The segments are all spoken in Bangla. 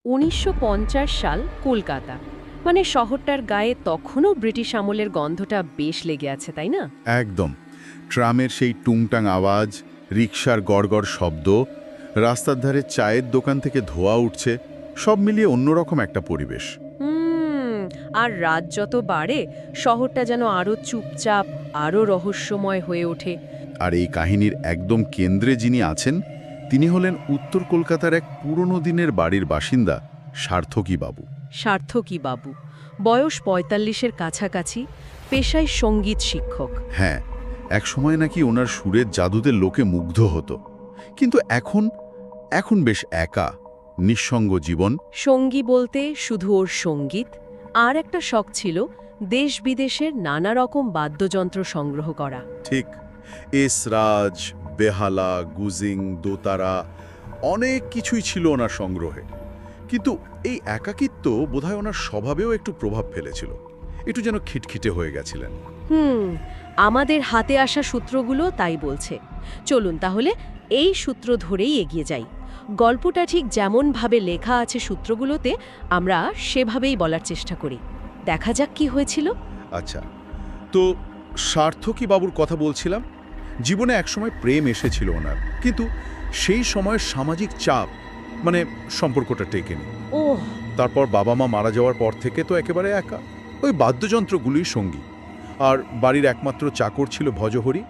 ১৯৫০ সাল কলকাতা। মানে শহরটার গায়ে তখনও ব্রিটিশ আমলের গন্ধটা বেশ লেগে আছে, তাই না? একদম। ট্রামের সেই টুংটাং আওয়াজ, রিকশার গড়গড় শব্দ, রাস্তার ধারে চায়ের দোকান থেকে ধোঁয়া উঠছে, সব মিলিয়ে অন্যরকম একটা পরিবেশ। হুম। আর রাত যত বাড়ে শহরটা যেন আরো চুপচাপ, আরো রহস্যময় হয়ে ওঠে। আর এই কাহিনীর একদম কেন্দ্রে যিনি আছেন, তিনি হলেন উত্তর কলকাতার এক পুরনো দিনের বাড়ির বাসিন্দা সার্থকী বাবু। সার্থকী বাবু, বয়স ৪৫-এর কাছাকাছি, পেশায় সঙ্গীত শিক্ষক। হ্যাঁ, এক সময় নাকি ওনার সুরের জাদুতে লোকে মুগ্ধ হতো, কিন্তু এখন বেশ একা, নিঃসঙ্গ জীবন। সঙ্গী বলতে শুধু ওর সঙ্গীত, আর একটা শখ ছিল দেশ বিদেশের নানা রকম বাদ্যযন্ত্র সংগ্রহ করা। ঠিক, এসরাজ, বেহালা, গুজিং, দোতারা, অনেক কিছুই ছিল ওনার সংগ্রহে। কিন্তু এই একাকিত্ব বোধহয় ওনার স্বভাবেও একটু প্রভাব ফেলেছিল, একটু যেন খিটখিটে হয়ে গেছিলেন। আমাদের হাতে আসা সূত্রগুলো তাই বলছে। চলুন তাহলে এই সূত্র ধরেই এগিয়ে যাই। গল্পটা ঠিক যেমনভাবে লেখা আছে সূত্রগুলোতে, আমরা সেভাবেই বলার চেষ্টা করি। দেখা যাক কি হয়েছিল। আচ্ছা, তো সার্থকী বাবুর কথা বলছিলাম। জীবনে একসময় প্রেম এসেছিল ওনার, কিন্তু সেই সময়ের সামাজিক চাপ, মানে সম্পর্কটা টেকেনি। ওহ। তারপর বাবা মা মারা যাওয়ার পর থেকে তো একেবারে একা, ওই বাদ্যযন্ত্রগুলির সঙ্গী। আর বাড়ির একমাত্র চাকর ছিল ভজহরি,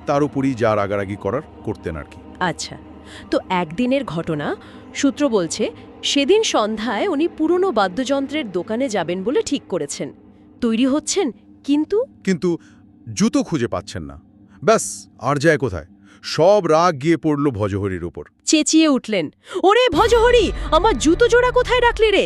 তার উপরই যা রাগারাগি করার করতেন আর কি। আচ্ছা, তো একদিনের ঘটনা। সূত্র বলছে সেদিন সন্ধ্যায় উনি পুরনো বাদ্যযন্ত্রের দোকানে যাবেন বলে ঠিক করেছেন, তৈরি হচ্ছেন, কিন্তু জুতো খুঁজে পাচ্ছেন না। ব্যাস, আর যায় কোথায়? সব রাগ গিয়ে পড়ল ভজহরির উপর। চেঁচিয়ে উঠলেন, ওরে ভজহরি, আমার জুতো জোড়া কোথায় রাখলি রে?